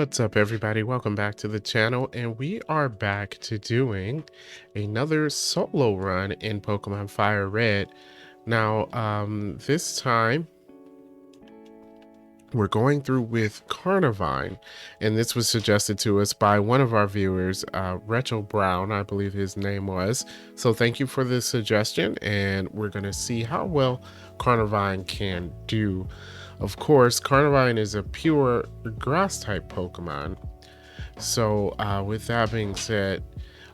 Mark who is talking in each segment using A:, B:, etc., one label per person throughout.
A: What's up, everybody? Welcome back to the channel, and we are back to doing another solo run in Pokemon FireRed. Now, this time we're going through with Carnivine, and this was suggested to us by one of our viewers, Retro Brown, I believe his name was. So thank you for the suggestion, and we're going to see how well Carnivine can do. Of course, Carnivine is a pure grass type Pokemon. So with that being said,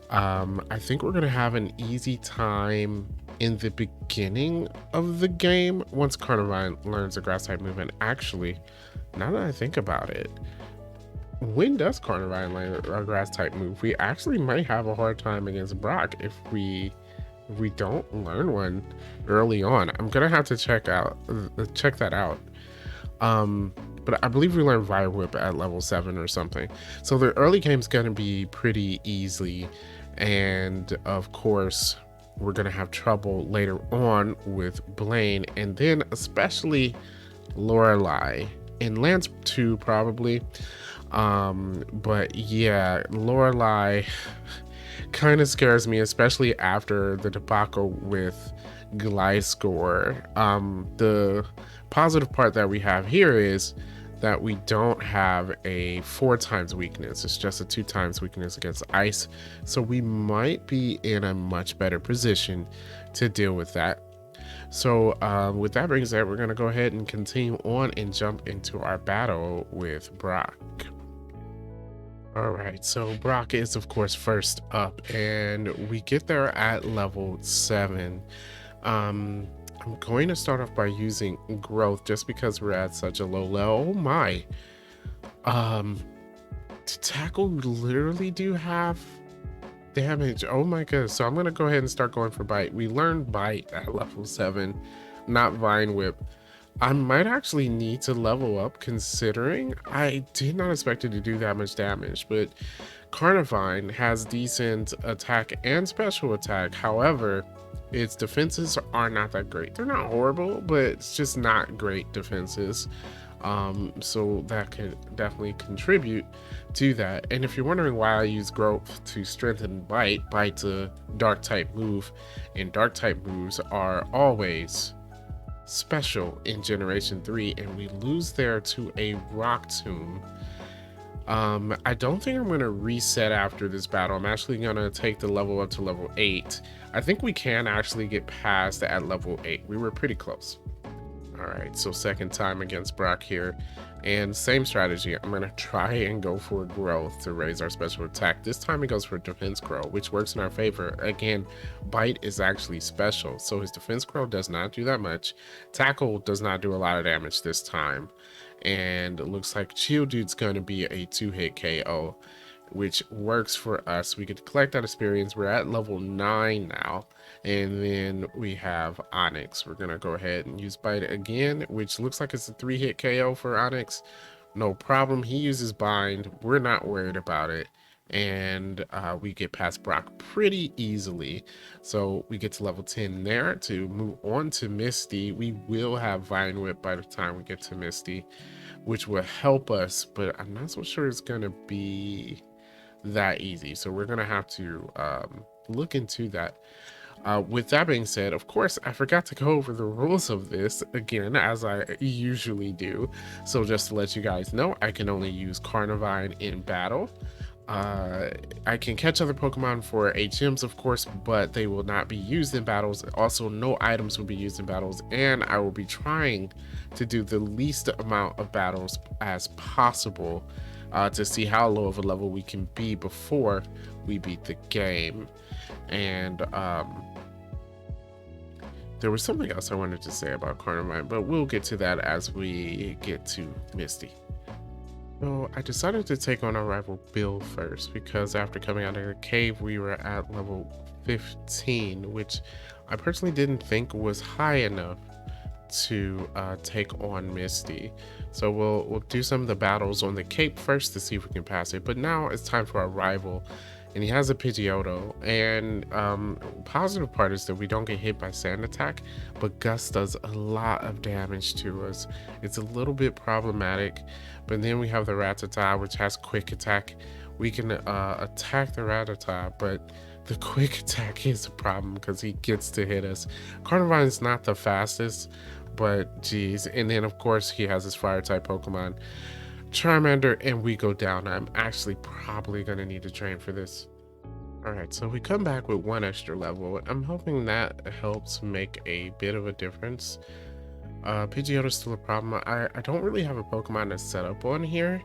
A: I think we're gonna have an easy time in the beginning of the game once Carnivine learns a grass type move. And actually, now that I think about it, when does Carnivine learn a grass type move? We actually might have a hard time against Brock if we don't learn one early on. I'm gonna have to check that out. But I believe we learned Fire Whip at level 7 or something. So the early game's gonna be pretty easy, and of course we're gonna have trouble later on with Blaine, and then especially Lorelei in Lance 2 probably. But yeah, Lorelei kind of scares me, especially after the debacle with Gliscor. The positive part that we have here is that we don't have a 4 times weakness. It's just a 2 times weakness against ice. So we might be in a much better position to deal with that. So with that being said, we're going to go ahead and continue on and jump into our battle with Brock. All right, so Brock is of course first up, and we get there at level 7. I'm going to start off by using growth just because we're at such a low level. Oh my. To tackle, we literally do have damage. Oh my goodness. So I'm going to go ahead and start going for bite. We learned bite at level 7, not vine whip. I might actually need to level up, considering I did not expect it to do that much damage, but Carnivine has decent attack and special attack. However, its defenses are not that great. They're not horrible, but it's just not great defenses. So that could definitely contribute to that. And if you're wondering why I use growth to strengthen bite, bite's a dark type move, and dark type moves are always special in generation 3, and we lose there to a rock tomb. I don't think I'm going to reset after this battle. I'm actually going to take the level up to level 8. I think we can actually get past at level 8. We were pretty close. All right, so second time against Brock here, and same strategy. I'm going to try and go for growth to raise our special attack. This time it goes for defense grow, which works in our favor. Again, bite is actually special, so his defense grow does not do that much. Tackle does not do a lot of damage this time, and it looks like Geodude's going to be a 2-hit KO, which works for us. We could collect that experience. We're at level 9 now, and then we have Onyx. We're gonna go ahead and use bite again, which looks like it's a 3-hit KO for Onyx. No problem. He uses bind. We're not worried about it, and we get past Brock pretty easily. So we get to level 10 there to move on to Misty. We will have Vine Whip by the time we get to Misty, which will help us, but I'm not so sure it's gonna be that easy. So we're gonna have to look into that. With that being said, of course, I forgot to go over the rules of this again, as I usually do. So just to let you guys know, I can only use Carnivine in battle. I can catch other Pokemon for HMs, of course, but they will not be used in battles. Also, no items will be used in battles, and I will be trying to do the least amount of battles as possible to see how low of a level we can be before we beat the game. And there was something else I wanted to say about Carnivine, but we'll get to that as we get to Misty. So I decided to take on our rival Bill first, because after coming out of the cave, we were at level 15, which I personally didn't think was high enough to take on Misty. So we'll do some of the battles on the Cape first to see if we can pass it. But now it's time for our rival, and he has a Pidgeotto. And positive part is that we don't get hit by Sand Attack, but Gust does a lot of damage to us. It's a little bit problematic, but then we have the Rattata, which has Quick Attack. We can attack the Rattata, but the Quick Attack is a problem because he gets to hit us. Carnivine's not the fastest, but geez. And then of course he has his fire type Pokemon, Charmander, and we go down. I'm actually probably gonna need to train for this. All right, so we come back with 1 extra level. I'm hoping that helps make a bit of a difference. Pidgeotto's still a problem. I don't really have a Pokemon that's set up on here.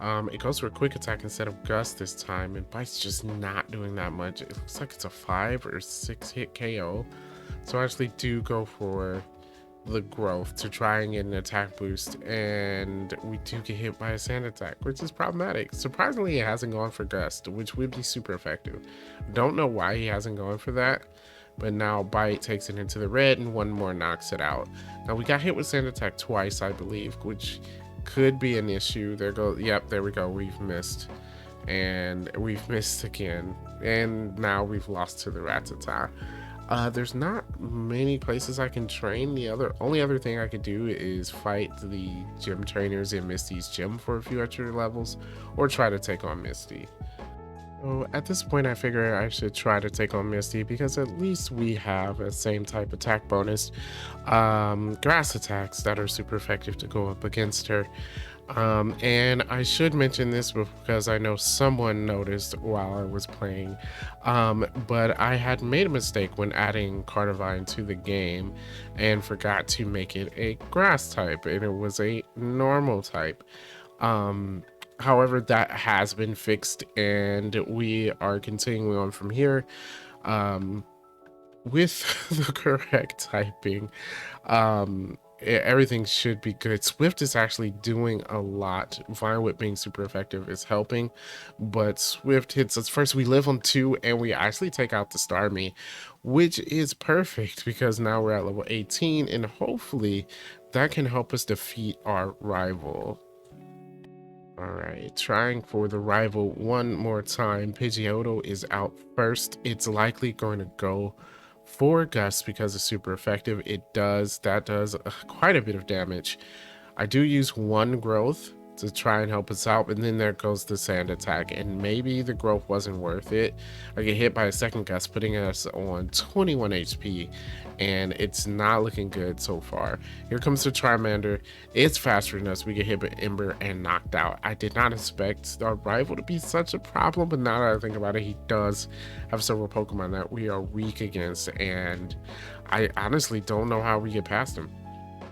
A: It goes for a quick attack instead of Gust this time, and Bite's just not doing that much. It looks like it's a 5 or 6 hit KO. So I actually do go for the growth to try and get an attack boost, and we do get hit by a Sand Attack, which is problematic. Surprisingly, it hasn't gone for Gust, which would be super effective. Don't know why he hasn't gone for that, but now Bite takes it into the red and one more knocks it out. Now we got hit with Sand Attack twice, I believe, which could be an issue. Yep, there we go. We've missed, and we've missed again, and now we've lost to the Rattata. There's not many places I can train. The only other thing I could do is fight the gym trainers in Misty's gym for a few extra levels, or try to take on Misty. So at this point, I figure I should try to take on Misty because at least we have a same type attack bonus, grass attacks that are super effective to go up against her. And I should mention this because I know someone noticed while I was playing, but I had made a mistake when adding Carnivine to the game and forgot to make it a grass type, and it was a normal type. However, that has been fixed, and we are continuing on from here with the correct typing. Everything should be good. Swift is actually doing a lot. Vine Whip being super effective is helping, but Swift hits us first. We live on 2, and we actually take out the Starmie, which is perfect because now we're at level 18, and hopefully that can help us defeat our rival. All right, trying for the rival one more time. Pidgeotto is out first. It's likely going to go for Gust because it's super effective. That does quite a bit of damage. I do use 1 growth to try and help us out, and then there goes the Sand Attack, and maybe the growth wasn't worth it. I get hit by a second Gust, putting us on 21 HP, and it's not looking good so far. Here comes the Charmander. It's faster than us. We get hit by Ember and knocked out. I did not expect our rival to be such a problem, but now that I think about it, he does have several Pokemon that we are weak against, and I honestly don't know how we get past him.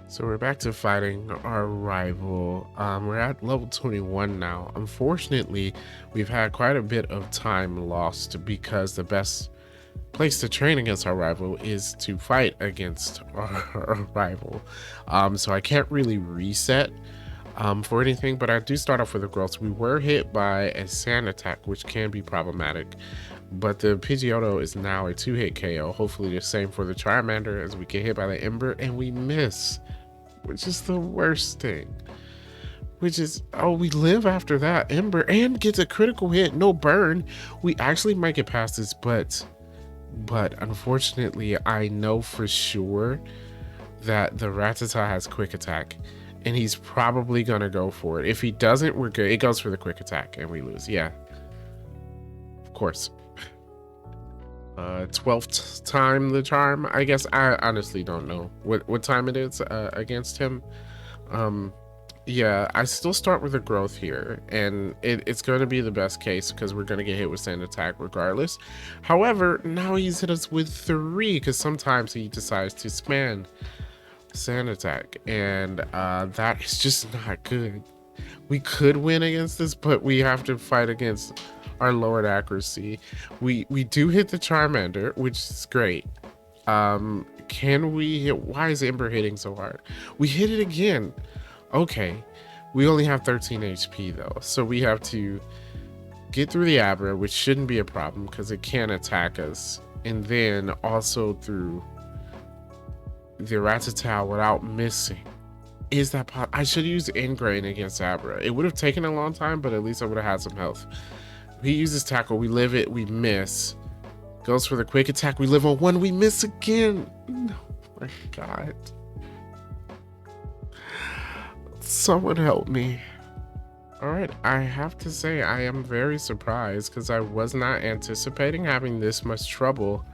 A: So we're back to fighting our rival. We're at level 21 now. Unfortunately, we've had quite a bit of time lost because the best place to train against our rival is to fight against our rival. So I can't really reset for anything, but I do start off with a growth. We were hit by a Sand Attack, which can be problematic, but the Pidgeotto is now a 2-hit KO. Hopefully the same for the Charmander as we get hit by the Ember and we miss, which is the worst thing. Which is, oh, we live after that Ember and gets a critical hit, no burn. We actually might get past this, but unfortunately I know for sure that the Rattata has quick attack, and he's probably gonna go for it. If he doesn't, we're good. It goes for the quick attack and we lose. Yeah, of course. 12th time the charm, I guess. I honestly don't know what time it is against him. Yeah, I still start with a growth here, and it's going to be the best case because we're going to get hit with Sand Attack regardless. However, now he's hit us with 3 because sometimes he decides to spam Sand Attack, and that is just not good. We could win against this, but we have to fight against our lowered accuracy. We do hit the Charmander, which is great. Can we hit? Why is Ember hitting so hard? We hit it again. Okay, we only have 13 HP though, so we have to get through the Abra, which shouldn't be a problem because it can attack us, and then also through the Rattata without missing. Is that I should use Ingrain against Abra. It would have taken a long time, but at least I would have had some health. He uses tackle, we live it, we miss. Goes for the quick attack, we live on 1, we miss again. Oh my god. Someone help me. All right, I have to say I am very surprised because I was not anticipating having this much trouble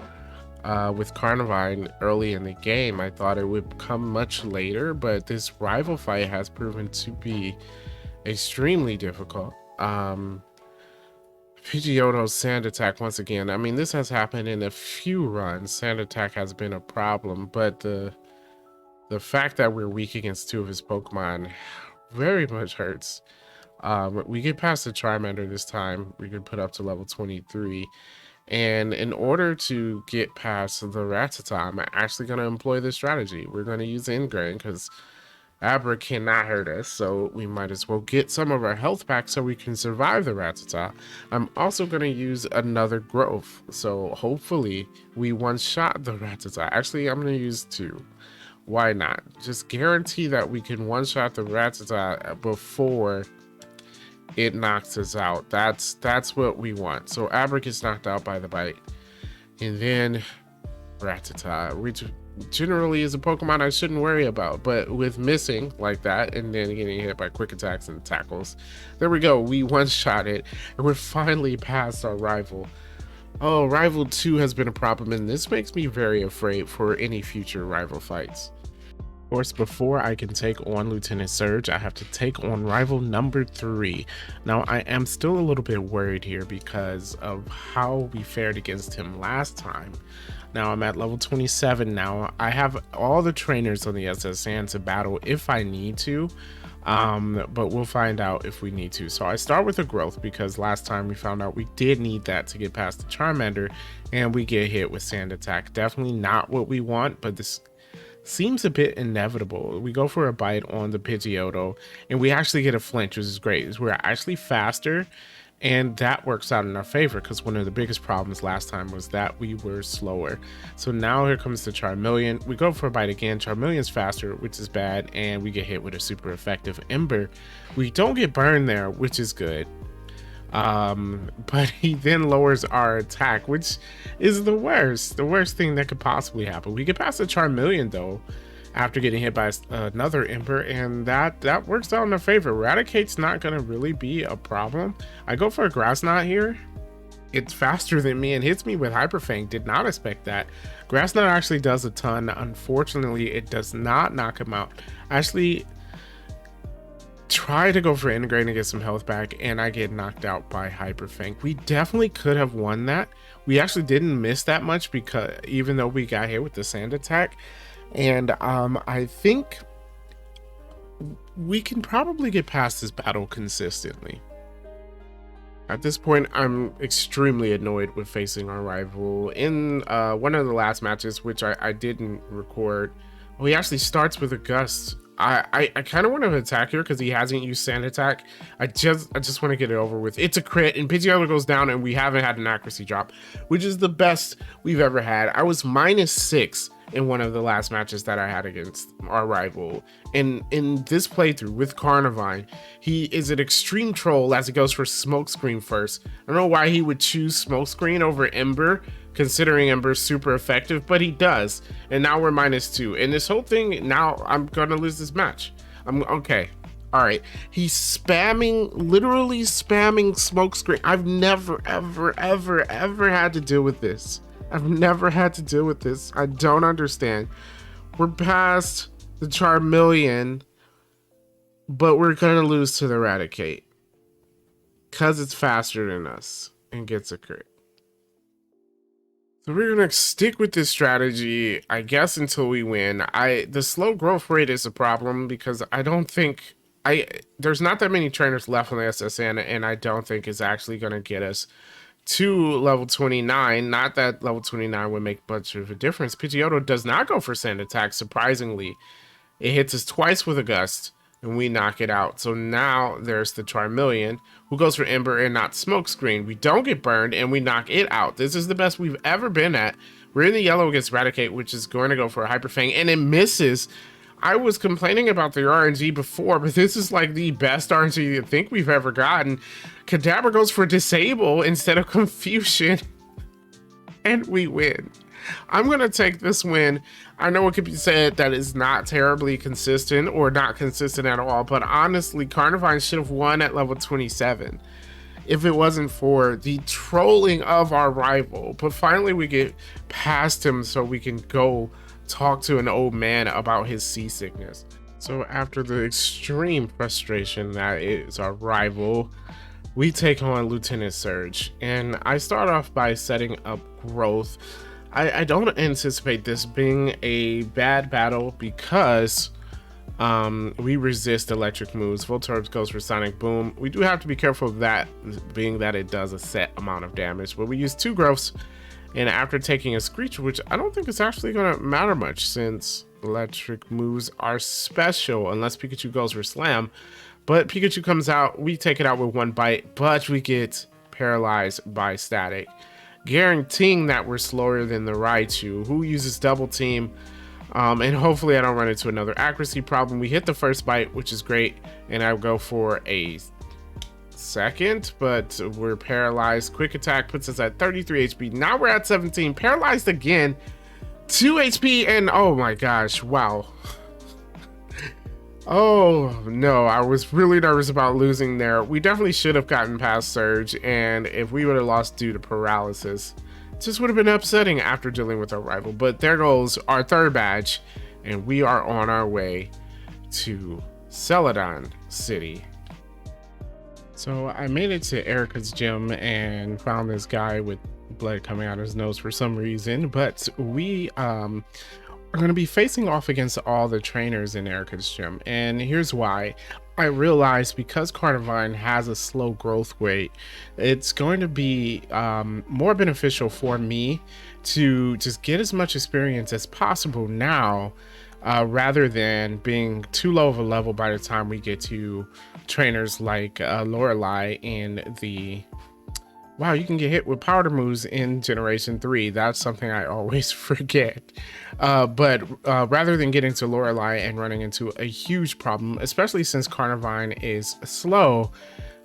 A: with Carnivine early in the game. I thought it would come much later, but this rival fight has proven to be extremely difficult. Pidgeotto's Sand Attack once again. I mean, this has happened in a few runs. Sand Attack has been a problem, but the fact that we're weak against 2 of his Pokemon very much hurts. We get past the Charmander this time. We can put up to level 23. And in order to get past the Rattata, I'm actually going to employ this strategy. We're going to use Ingrain because Abra cannot hurt us. So we might as well get some of our health back so we can survive the Rattata. I'm also going to use another growth. So hopefully we one-shot the Rattata. Actually, I'm going to use 2. Why not? Just guarantee that we can one-shot the Rattata before it knocks us out. That's what we want. So Abra gets knocked out by the bite, and then Rattata, which generally is a Pokemon I shouldn't worry about, but with missing like that and then getting hit by quick attacks and tackles, there we go. We one-shot it, and we're finally past our rival. Oh, rival 2 has been a problem, and this makes me very afraid for any future rival fights. Of course, before I can take on Lieutenant Surge, I have to take on rival number 3. Now, I am still a little bit worried here because of how we fared against him last time. Now, I'm at level 27 now. I have all the trainers on the SSN to battle if I need to, but we'll find out if we need to. So I start with a growth because last time we found out we did need that to get past the Charmander, and we get hit with Sand Attack. Definitely not what we want, but this seems a bit inevitable. We go for a bite on the Pidgeotto, and we actually get a flinch, which is great. We're actually faster, and that works out in our favor because one of the biggest problems last time was that we were slower. So now here comes the Charmeleon. We go for a bite again. Charmeleon's faster, which is bad, and we get hit with a super effective Ember. We don't get burned there, which is good. But he then lowers our attack, which is the worst thing that could possibly happen. We get past the Charmeleon though after getting hit by another Ember, and that works out in our favor. Eradicate's not gonna really be a problem. I go for a Grass Knot here. It's faster than me and hits me with Hyper Fang. Did not expect that. Grass Knot actually does a ton. Unfortunately, it does not knock him out. Actually try to go for Integrate and get some health back, and I get knocked out by Hyper Fang. We definitely could have won that. We actually didn't miss that much because even though we got hit with the Sand Attack, and I think we can probably get past this battle consistently. At this point, I'm extremely annoyed with facing our rival. In one of the last matches, which I didn't record, he actually starts with a Gust. I kind of want to attack here because he hasn't used Sand Attack. I just want to get it over with. It's a crit, and Pidgeotto goes down, and we haven't had an accuracy drop, which is the best we've ever had. I was -6 in one of the last matches that I had against our rival. And in this playthrough with Carnivine, he is an extreme troll as he goes for Smokescreen first. I don't know why he would choose Smokescreen over Ember, considering Ember's super effective, but he does. And now we're -2. And this whole thing, now I'm gonna lose this match. I'm okay. All right, he's spamming, literally spamming Smokescreen. I've never, ever had to deal with this. I've never had to deal with this. I don't understand. We're past the Charmeleon, but we're gonna lose to the Eradicate because it's faster than us and gets a crit. So we're gonna stick with this strategy, I guess, until we win. The slow growth rate is a problem because I don't think there's not that many trainers left on the SSN, and I don't think it's actually gonna get us to level 29. Not that level 29 would make much of a difference. Pidgeotto does not go for Sand Attack, surprisingly. It hits us twice with a Gust, and we knock it out. So now there's the Charmeleon, who goes for Ember and not Smokescreen. We don't get burned, and we knock it out. This is the best we've ever been at. We're in the yellow against Eradicate, which is going to go for a Hyper Fang, and it misses. I was complaining about the RNG before, but this is like the best RNG I think we've ever gotten. Kadabra goes for disable instead of confusion, and we win. I'm gonna take this win. I know it could be said that it's not terribly consistent or not consistent at all, but honestly, Carnivine should have won at level 27 if it wasn't for the trolling of our rival. But finally we get past him so we can go talk to an old man about his seasickness. So after the extreme frustration that is our rival, we take on Lieutenant Surge, and I start off by setting up growth. I don't anticipate this being a bad battle because we resist electric moves. Voltorb goes for Sonic Boom. We do have to be careful of that, being that it does a set amount of damage, but we use 2 growths, and after taking a Screech, which I don't think is actually going to matter much since electric moves are special unless Pikachu goes for Slam, but Pikachu comes out, we take it out with 1 bite, but we get paralyzed by static, guaranteeing that we're slower than the Raichu, who uses double team. And hopefully I don't run into another accuracy problem. We hit the first bite, which is great, and I'll go for a second, but we're paralyzed. Quick attack puts us at 33 HP. Now we're at 17, paralyzed again, 2 HP, and oh my gosh, wow. Oh no, I was really nervous about losing there. We definitely should have gotten past Surge, and if we would have lost due to paralysis, it just would have been upsetting after dealing with our rival. But there goes our 3rd badge, and we are on our way to Celadon City. So I made it to Erica's gym and found this guy with blood coming out of his nose for some reason, but we are going to be facing off against all the trainers in Erica's gym, and here's why. I realized because Carnivine has a slow growth rate, it's going to be more beneficial for me to just get as much experience as possible now, rather than being too low of a level by the time we get to trainers like Lorelei and the... Wow, you can get hit with powder moves in Generation 3. That's something I always forget. But rather than getting to Lorelei and running into a huge problem, especially since Carnivine is slow,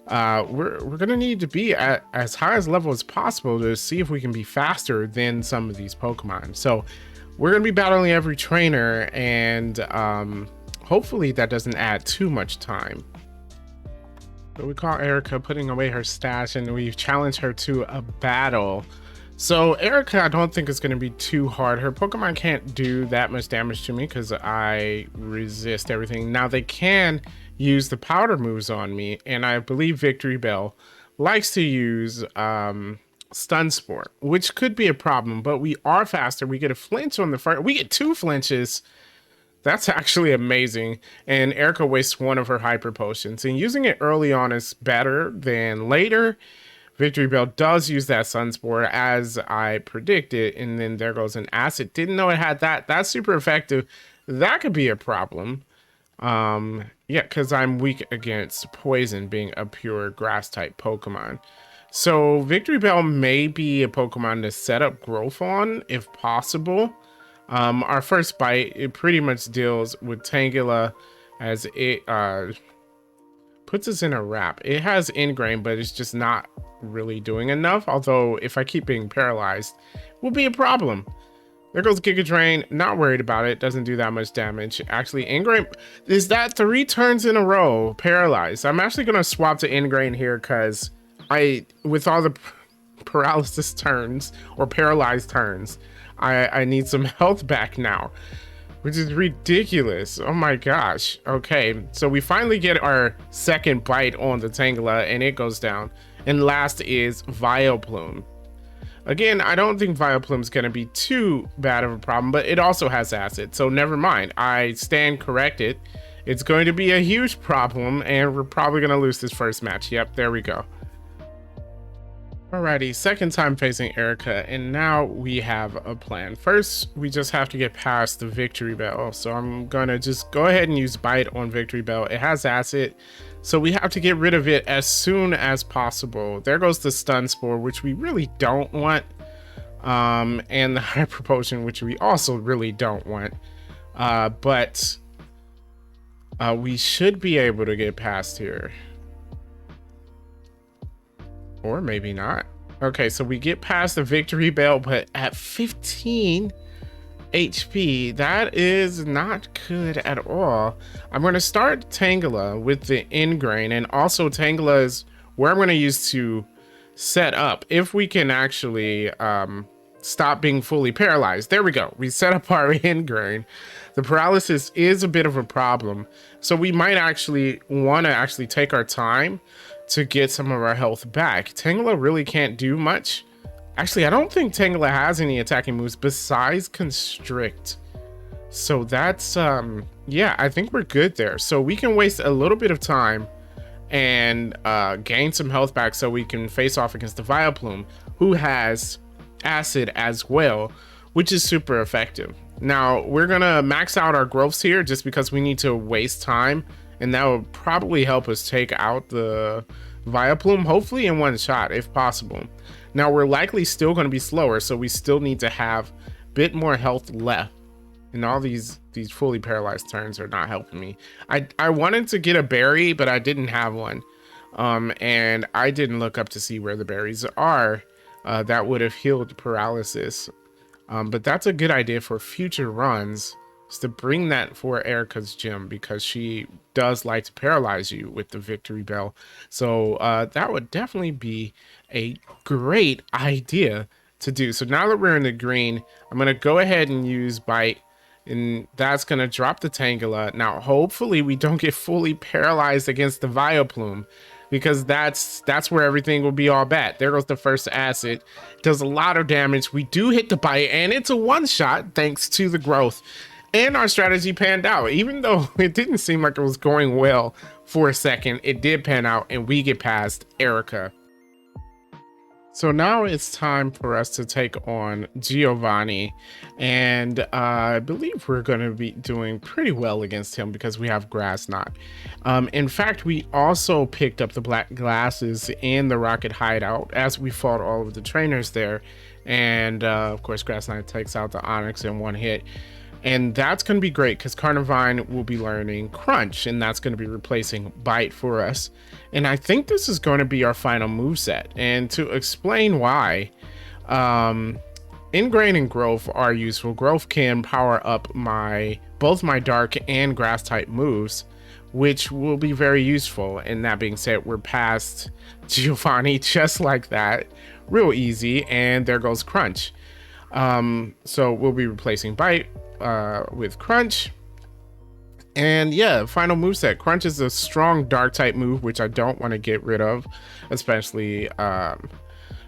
A: we're going to need to be at as high as level as possible to see if we can be faster than some of these Pokemon. So we're going to be battling every trainer, and hopefully that doesn't add too much time. So we call Erica putting away her stash, and we challenge her to a battle. So Erica, I don't think it's going to be too hard. Her Pokemon can't do that much damage to me because I resist everything. Now they can use the powder moves on me, and I believe Victory Bell likes to use Stun Sport, which could be a problem, but we are faster. We get a flinch on the first, we get 2 flinches. That's actually amazing. And Erica wastes 1 of her hyper potions, and using it early on is better than later. Victory Bell does use that Sunspore as I predicted, and then there goes an acid. Didn't know it had that. That's super effective. That could be a problem. Yeah, because I'm weak against poison, being a pure grass type Pokemon. So Victory Bell may be a Pokemon to set up growth on if possible. Our first bite, it pretty much deals with Tangela, as it puts us in a wrap. It has Ingrain, but it's just not really doing enough, although if I keep being paralyzed, it will be a problem. There goes Giga Drain. Not worried about it. Doesn't do that much damage. Actually, Ingrain is that 3 turns in a row paralyzed. I'm actually going to swap to Ingrain here because with all the paralysis turns or paralyzed turns, I need some health back now, which is ridiculous. Oh my gosh. Okay, so we finally get our second bite on the Tangela, and it goes down. And last is Vileplume. Again, I don't think Vileplume's going to be too bad of a problem, but it also has acid, so never mind. I stand corrected. It's going to be a huge problem, and we're probably going to lose this first match. Yep, there we go. Alrighty, second time facing Erica, and now we have a plan. First, we just have to get past the Victory Bell, so I'm gonna just go ahead and use Bite on Victory Bell. It has acid, so we have to get rid of it as soon as possible. There goes the Stun Spore, which we really don't want, and the Hyper Potion, which we also really don't want. But We should be able to get past here. Or maybe not. Okay, so we get past the victory bell, but at 15 HP, that is not good at all. I'm going to start Tangela with the Ingrain, and also Tangela is where I'm going to use to set up if we can actually stop being fully paralyzed. There we go. We set up our Ingrain. The paralysis is a bit of a problem, so we might actually want to take our time to get some of our health back. Tangela really can't do much. Actually, I don't think Tangela has any attacking moves besides Constrict. So that's, yeah, I think we're good there. So we can waste a little bit of time and gain some health back so we can face off against the Vileplume, who has Acid as well, which is super effective. Now, we're gonna max out our growths here just because we need to waste time, and that will probably help us take out the Vileplume, hopefully in one shot, if possible. Now, we're likely still going to be slower, so we still need to have a bit more health left. And all these fully paralyzed turns are not helping me. I wanted to get a berry, but I didn't have one. And I didn't look up to see where the berries are. That would have healed paralysis. But that's a good idea for future runs, is to bring that for Erica's gym, because she does like to paralyze you with the victory bell. So that would definitely be a great idea to do. So now that we're in the green, I'm going to go ahead and use Bite, and that's going to drop the Tangela. Now, hopefully we don't get fully paralyzed against the Vileplume, because that's where everything will be all bad. There goes the first acid. Does a lot of damage. We do hit the Bite, and it's a one-shot thanks to the growth. And our strategy panned out. Even though it didn't seem like it was going well for a second, it did pan out, and we get past Erica. So now it's time for us to take on Giovanni, and I believe we're going to be doing pretty well against him because we have Grass Knot. In fact, we also picked up the black glasses in the Rocket Hideout as we fought all of the trainers there, and of course Grass Knot takes out the Onyx in one hit. And that's going to be great because Carnivine will be learning Crunch, and that's going to be replacing Bite for us. And I think this is going to be our final moveset. And to explain why, Ingrain and Growth are useful. Growth can power up both my Dark and Grass type moves, which will be very useful. And that being said, we're past Giovanni just like that. Real easy. And there goes Crunch. So we'll be replacing Bite with Crunch, and yeah, final moveset. Crunch is a strong dark type move, which I don't want to get rid of, especially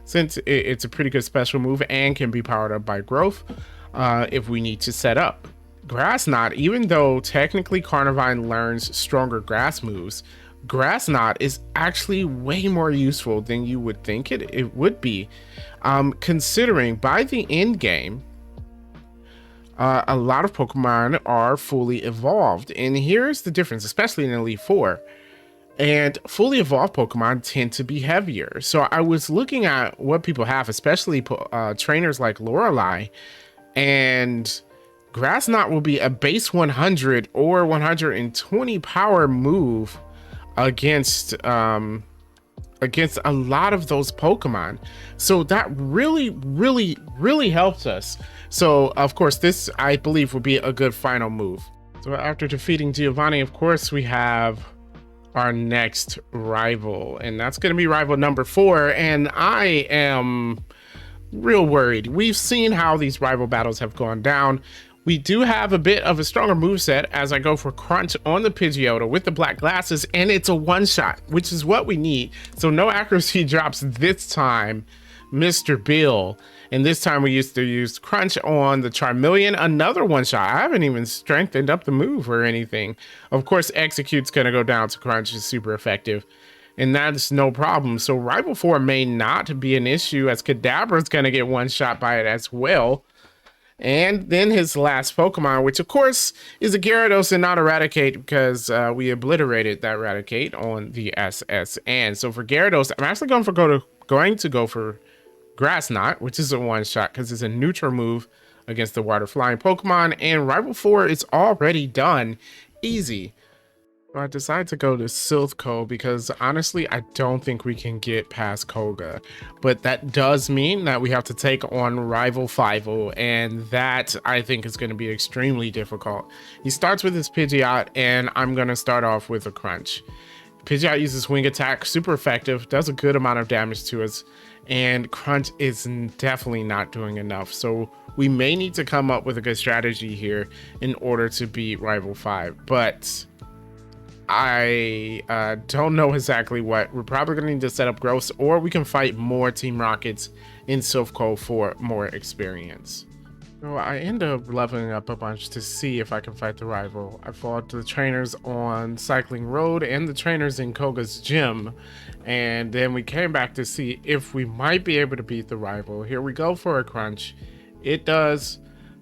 A: since it's a pretty good special move and can be powered up by growth if we need to set up. Grass Knot, even though technically Carnivine learns stronger grass moves, Grass Knot is actually way more useful than you would think it would be, considering by the end game a lot of Pokemon are fully evolved, and here's the difference, especially in Elite Four. And fully evolved Pokemon tend to be heavier. So I was looking at what people have, especially trainers like Lorelei, and Grass Knot will be a base 100 or 120 power move against a lot of those Pokemon. So that really helps us. So of course this, I believe, will be a good final move. So after defeating Giovanni, of course, we have our next rival, and that's going to be rival number 4. And I am real worried. We've seen how these rival battles have gone down. We do have a bit of a stronger moveset as I go for Crunch on the Pidgeotto with the black glasses, and it's a one-shot, which is what we need. So no accuracy drops this time, Mr. Bill. And this time we used to use Crunch on the Charmeleon, another one-shot. I haven't even strengthened up the move or anything. Of course, Execute's going to go down to Crunch, is super effective, and that's no problem. So Rival 4 may not be an issue, as Kadabra's going to get one shot by it as well. And then his last Pokemon, which of course is a Gyarados and not Eradicate, because we obliterated that Eradicate on the SSN. So for Gyarados, I'm actually going to go for Grass Knot, which is a one-shot because it's a neutral move against the water flying Pokemon, and Rival 4 is already done. Easy. So I decided to go to Silphco because honestly, I don't think we can get past Koga. But that does mean that we have to take on Rival Fivel, and that I think is going to be extremely difficult. He starts with his Pidgeot, and I'm going to start off with a Crunch. Pidgeot uses Wing Attack, super effective, does a good amount of damage to us, and Crunch is definitely not doing enough. So we may need to come up with a good strategy here in order to beat Rival 5. But I don't know exactly what. We're probably going to need to set up Gross, or we can fight more Team Rockets in Silphco for more experience. So I end up leveling up a bunch to see if I can fight the rival. I fought the trainers on Cycling Road and the trainers in Koga's gym, and then we came back to see if we might be able to beat the rival. Here we go for a Crunch. It does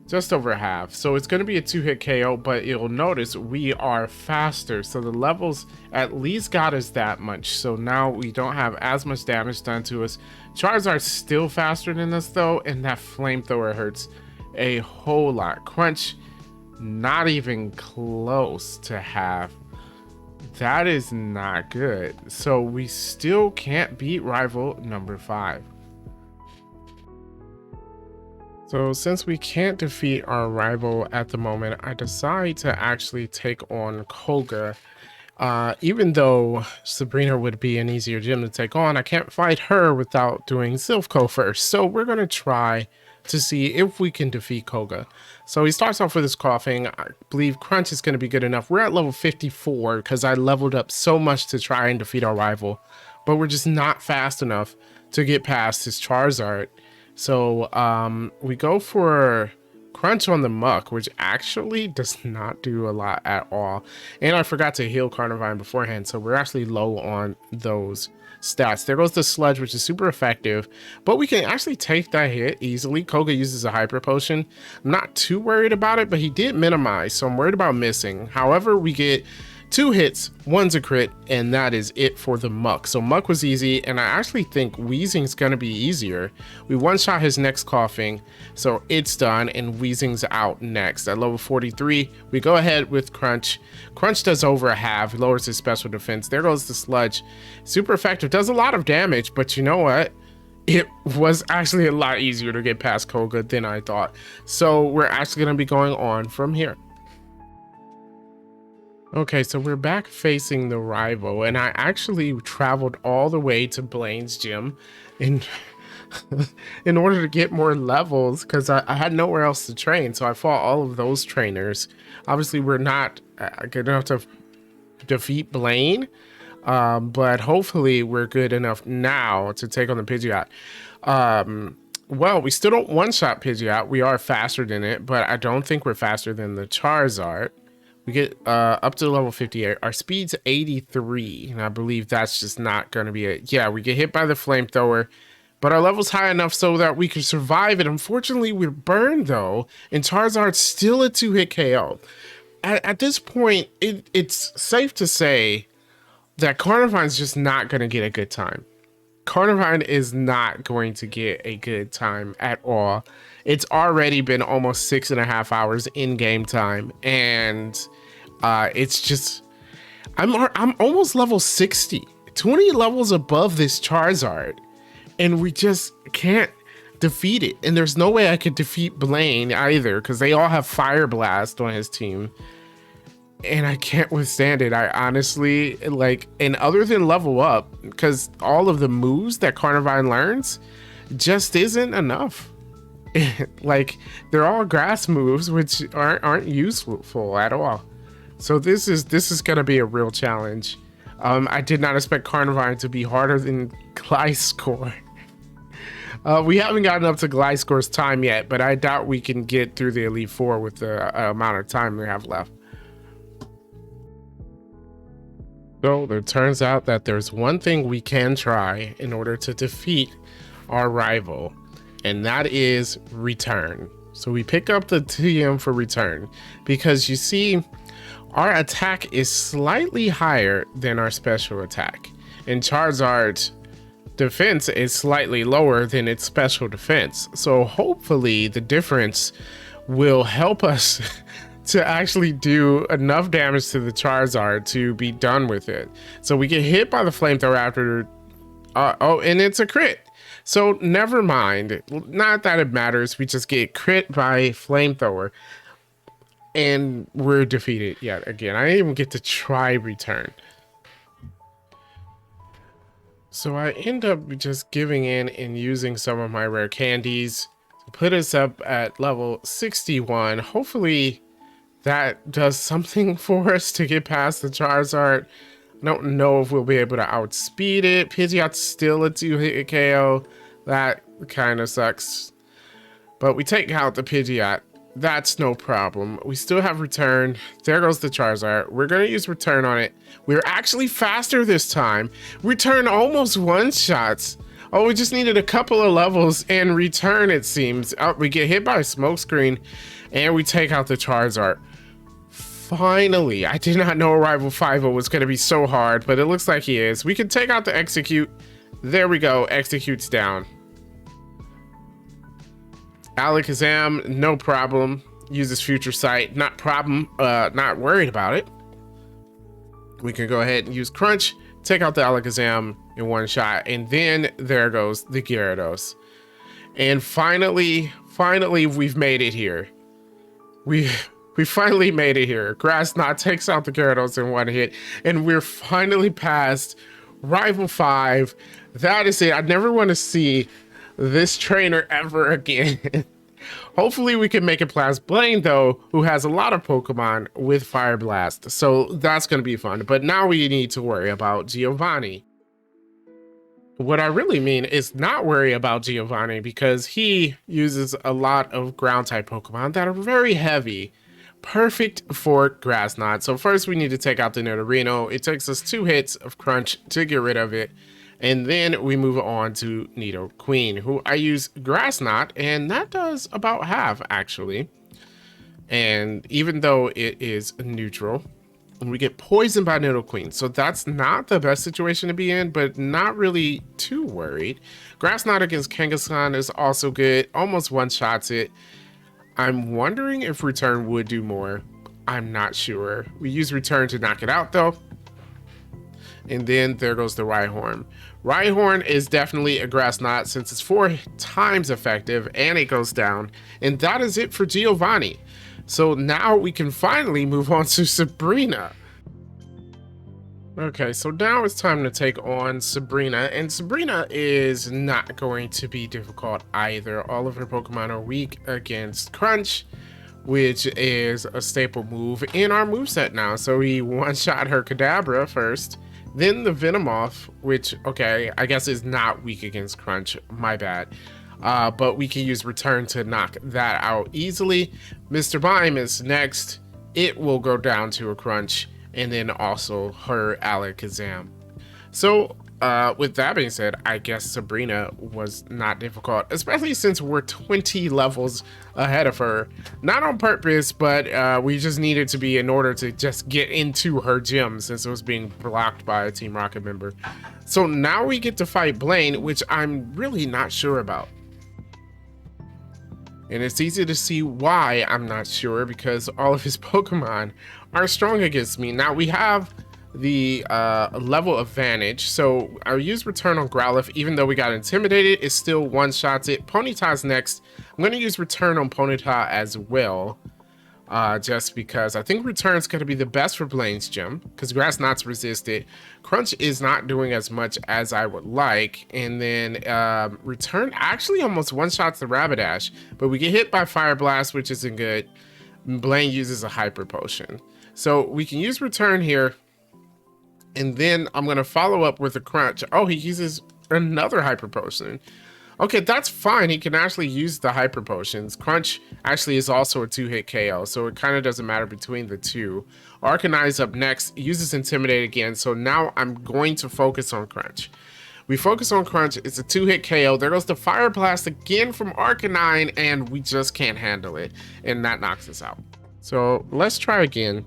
A: just over half, so it's going to be a 2-hit KO, but you'll notice we are faster, so the levels at least got us that much. So now we don't have as much damage done to us. Charizard's still faster than us though, and that flamethrower hurts a whole lot. Crunch, not even close to half. That is not good. So we still can't beat rival number 5. So since we can't defeat our rival at the moment, I decide to actually take on Koga. Even though Sabrina would be an easier gym to take on, I can't fight her without doing Silphco first. So we're going to try to see if we can defeat Koga. So he starts off with his coughing. I believe Crunch is going to be good enough. We're at level 54 because I leveled up so much to try and defeat our rival, but we're just not fast enough to get past his Charizard. So we go for Crunch on the Muck, which actually does not do a lot at all. And I forgot to heal Carnivine beforehand, so we're actually low on those stats. There goes the Sludge, which is super effective, but we can actually take that hit easily. Koga uses a Hyper Potion. I'm not too worried about it, but he did minimize, so I'm worried about missing. However, we get 2 hits, 1's a crit, and that is it for the Muck. So Muck was easy, and I actually think Weezing's gonna be easier. We one-shot his next coughing, so it's done, and Weezing's out next. At level 43, we go ahead with Crunch. Crunch does over a half, lowers his special defense. There goes the Sludge. Super effective, does a lot of damage, but you know what? It was actually a lot easier to get past Koga than I thought. So we're actually gonna be going on from here. Okay, so we're back facing the rival, and I actually traveled all the way to Blaine's gym in in order to get more levels because I had nowhere else to train. So I fought all of those trainers. Obviously, we're not good enough to defeat Blaine, but hopefully we're good enough now to take on the Pidgeot. Well, we still don't one-shot Pidgeot. We are faster than it, but I don't think we're faster than the Charizard. We get up to level 58. Our speed's 83, and I believe that's just not going to be it. Yeah, we get hit by the flamethrower, but our level's high enough so that we can survive it. Unfortunately, we're burned, though, and Charizard's still a 2-hit KO. At this point, it's safe to say that Carnivine's just not going to get a good time. Carnivine is not going to get a good time at all. It's already been almost 6.5 hours in game time, and it's just I'm almost level 60, 20 levels above this Charizard, and we just can't defeat it. And there's no way I could defeat Blaine either because they all have Fire Blast on his team, and I can't withstand it. I honestly, like, and other than level up, because all of the moves that Carnivine learns just isn't enough. Like, they're all grass moves, which aren't useful at all. So this is gonna be a real challenge. I did not expect Carnivine to be harder than Gliscor. We haven't gotten up to Gliscor's time yet, but I doubt we can get through the Elite Four with the amount of time we have left. So it turns out that there's one thing we can try in order to defeat our rival, and that is return. So we pick up the TM for return because you see our attack is slightly higher than our special attack, and Charizard's defense is slightly lower than its special defense. So hopefully the difference will help us to actually do enough damage to the Charizard to be done with it. So we get hit by the flamethrower after, oh, and it's a crit. So never mind. Not that it matters. We just get crit by flamethrower. And we're defeated yet again. I didn't even get to try return. So I end up just giving in and using some of my rare candies to put us up at level 61. Hopefully that does something for us to get past the Charizard. I don't know if we'll be able to outspeed it. Pidgeot's still a 2-hit KO. That kind of sucks. But we take out the Pidgeot. That's no problem. We still have return. There goes the Charizard. We're going to use return on it. We're actually faster this time. Return almost one-shots. Oh, we just needed a couple of levels and return, it seems. Oh, we get hit by a smoke screen and we take out the Charizard. Finally, I did not know Rival 5 was going to be so hard, but it looks like he is. We can take out the Execute. There we go. Execute's down. Alakazam, no problem. Uses Future Sight. Not problem. Not worried about it. We can go ahead and use Crunch. Take out the Alakazam in one shot. And then there goes the Gyarados. And finally, we've made it here. We finally made it here. Grass Knot takes out the Gyarados in one hit. And we're finally past Rival 5. That is it. I never want to see this trainer ever again. Hopefully we can make it past Blaine, though, who has a lot of Pokemon with Fire Blast. So that's going to be fun. But now we need to worry about Giovanni. What I really mean is not worry about Giovanni, because he uses a lot of ground-type Pokemon that are very heavy. Perfect for Grass Knot. So first we need to take out the Nidorino. It takes us 2 hits of Crunch to get rid of it. And then we move on to Nidoqueen, who I use Grass Knot, and that does about half, actually. And even though it is neutral, we get poisoned by Nidoqueen. So that's not the best situation to be in, but not really too worried. Grass Knot against Kangaskhan is also good. Almost one-shots it. I'm wondering if Return would do more. I'm not sure. We use Return to knock it out, though. And then there goes the Rhyhorn. Rhyhorn is definitely a Grass Knot since it's 4 times effective and it goes down. And that is it for Giovanni. So now we can finally move on to Sabrina. Okay, so now it's time to take on Sabrina. And Sabrina is not going to be difficult either. All of her Pokemon are weak against Crunch, which is a staple move in our moveset now. So we one-shot her Kadabra first. Then the Venomoth, which, okay, I guess is not weak against Crunch. My bad. But we can use Return to knock that out easily. Mr. Mime is next. It will go down to a Crunch. And then also her Alakazam. So, with that being said, I guess Sabrina was not difficult, especially since we're 20 levels ahead of her. Not on purpose, but we just needed to be in order to just get into her gym since it was being blocked by a Team Rocket member. So now we get to fight Blaine, which I'm really not sure about. And it's easy to see why I'm not sure, because all of his Pokemon are strong against me. Now we have the level advantage, so I'll use Return on Growlithe. Even though we got intimidated, it still one-shots it. Ponyta's next. I'm going to use Return on Ponyta as well, just because I think Return's going to be the best for Blaine's gym, because Grass Knot's resisted. Crunch is not doing as much as I would like, and then Return actually almost one-shots the Rapidash, but we get hit by Fire Blast, which isn't good. Blaine uses a Hyper Potion. So we can use Return here, and then I'm going to follow up with a Crunch. Oh, he uses another Hyper Potion. Okay, that's fine. He can actually use the Hyper Potions. Crunch actually is also a 2-hit KO, so it kind of doesn't matter between the two. Arcaneye's up next, uses Intimidate again, so now I'm going to focus on Crunch. We focus on Crunch, it's a 2-hit KO. There goes the Fire Blast again from Arcanine, and we just can't handle it, and that knocks us out. So let's try again,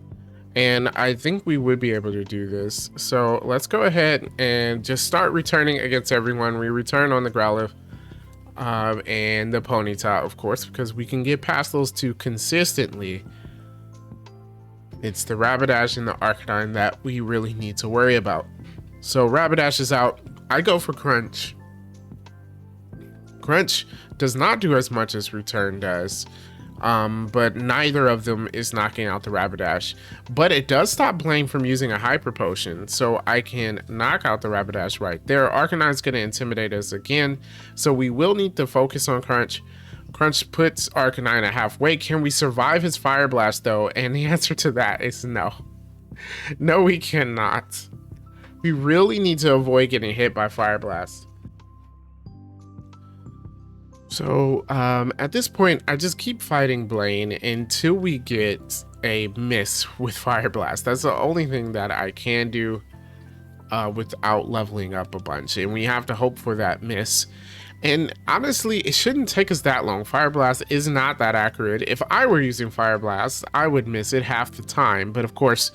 A: and I think we would be able to do this. So let's go ahead and just start returning against everyone. We return on the Growlithe. And the Ponyta, of course, because we can get past those two consistently. It's the Rapidash and the Arcanine that we really need to worry about. So Rapidash is out. I go for Crunch. Crunch does not do as much as Return does, but neither of them is knocking out the Rapidash. But it does stop Blaine from using a Hyper Potion, so I can knock out the Rapidash right there. Arcanine's going to intimidate us again, so we will need to focus on Crunch. Crunch puts Arcanine at halfway. Can we survive his Fire Blast, though? And the answer to that is no. No, we cannot. We really need to avoid getting hit by Fire Blast. So at this point, I just keep fighting Blaine until we get a miss with Fire Blast. That's the only thing that I can do without leveling up a bunch. And we have to hope for that miss. And honestly, it shouldn't take us that long. Fire Blast is not that accurate. If I were using Fire Blast, I would miss it half the time. But of course,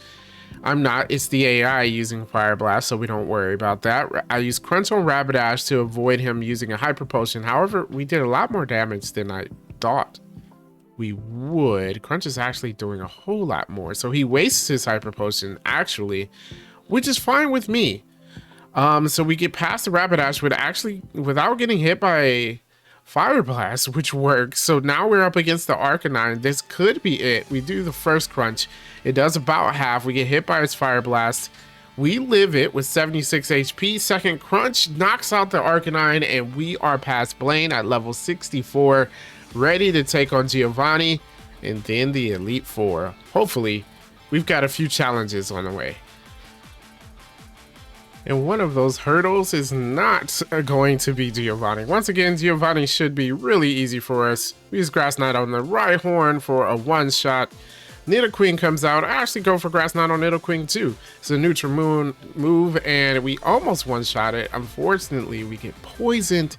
A: I'm not. It's the AI using Fire Blast, so we don't worry about that. I use Crunch on Rapidash to avoid him using a Hyper Potion. However, we did a lot more damage than I thought we would. Crunch is actually doing a whole lot more. So he wastes his Hyper Potion, actually, which is fine with me. So we get past the Rapidash without getting hit by Fire Blast, which works. So now we're up against the Arcanine. This could be it. We do the first Crunch. It does about half. We get hit by its Fire Blast. We live it with 76 HP. Second Crunch knocks out the Arcanine, and we are past Blaine at level 64, ready to take on Giovanni and then the Elite Four. Hopefully, we've got a few challenges on the way. And one of those hurdles is not going to be Giovanni. Once again, Giovanni should be really easy for us. We use Grass Knot on the Rhyhorn for a one-shot. Nidoqueen comes out. I actually go for Grass Knot on Nidoqueen too. It's a neutral moon move, and we almost one-shot it. Unfortunately, we get poisoned,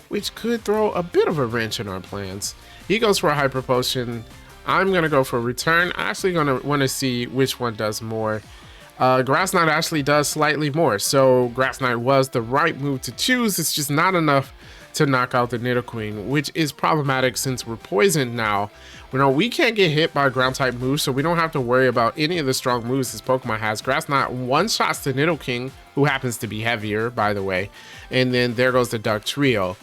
A: which could throw a bit of a wrench in our plans. He goes for a Hyper Potion. I'm going to go for a Return. I'm actually going to want to see which one does more. Grass Knot actually does slightly more, so Grass Knot was the right move to choose. It's just not enough to knock out the Nidoqueen, which is problematic since we're poisoned now. You know, we can't get hit by ground type moves, so we don't have to worry about any of the strong moves this Pokemon has. Grass Knot one-shots the Nidoking, who happens to be heavier, by the way, and then there goes the Dugtrio.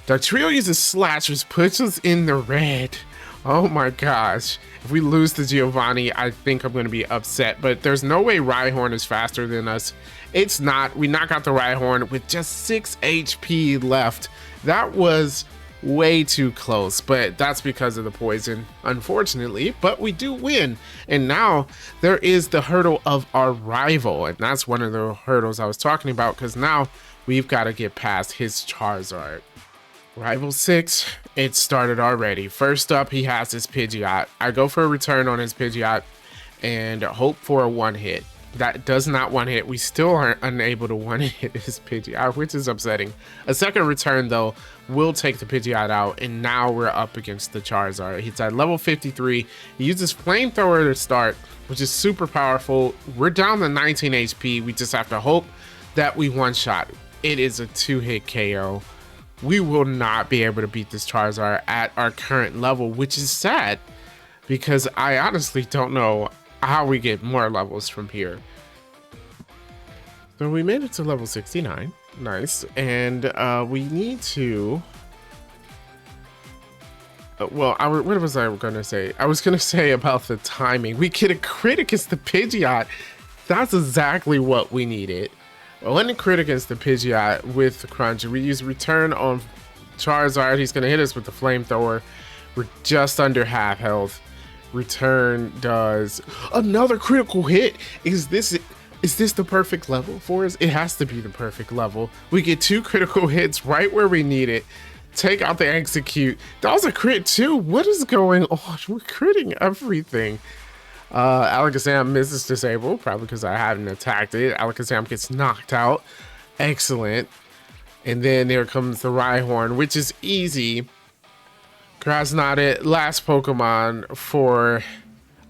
A: Dugtrio uses Slash, which puts us in the red. Oh my gosh. If we lose to Giovanni, I think I'm going to be upset, but there's no way Rhyhorn is faster than us. It's not. We knock out the Rhyhorn with just 6 HP left. That was way too close, but that's because of the poison, unfortunately, but we do win. And now there is the hurdle of our rival, and that's one of the hurdles I was talking about, because now we've got to get past his Charizard. Rival 6, it started already. First up, he has his Pidgeot. I go for a return on his Pidgeot and hope for a one-hit. That does not one-hit. We still aren't unable to one-hit his Pidgeot, which is upsetting. A second return, though, will take the Pidgeot out, and now we're up against the Charizard. He's at level 53. He uses Flamethrower to start, which is super powerful. We're down to 19 HP. We just have to hope that we one-shot. It is a two-hit KO. We will not be able to beat this Charizard at our current level, which is sad because I honestly don't know how we get more levels from here. So we made it to level 69. Nice. And we need to... what was I going to say? I was going to say about the timing. We get a crit against the Pidgeot. That's exactly what we needed. When the crit against the Pidgeot with the Crunch, we use Return on Charizard. He's going to hit us with the Flamethrower. We're just under half health. Return does another critical hit. Is this the perfect level for us? It has to be the perfect level. We get 2 critical hits right where we need it. Take out the Execute. That was a crit too. What is going on? We're critting everything. Alakazam misses disable, probably because I haven't attacked it. Alakazam gets knocked out. Excellent. And then there comes the Rhyhorn, which is easy. Grass Knotted, last Pokemon for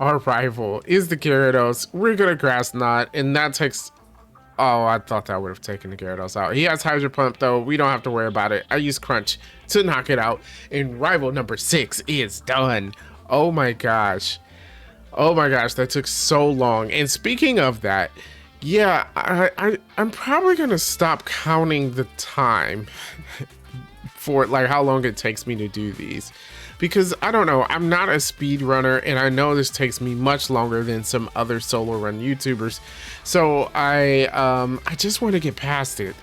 A: our rival is the Gyarados. We're gonna Grass Knot, and that takes... Oh, I thought that would have taken the Gyarados out. He has Hydro Pump, though. We don't have to worry about it. I use Crunch to knock it out, and rival number 6 is done. Oh my gosh. Oh my gosh, that took so long. And speaking of that, yeah, I'm probably gonna stop counting the time for like how long it takes me to do these, because I don't know, I'm not a speed runner, and I know this takes me much longer than some other solo run YouTubers. So I just want to get past it,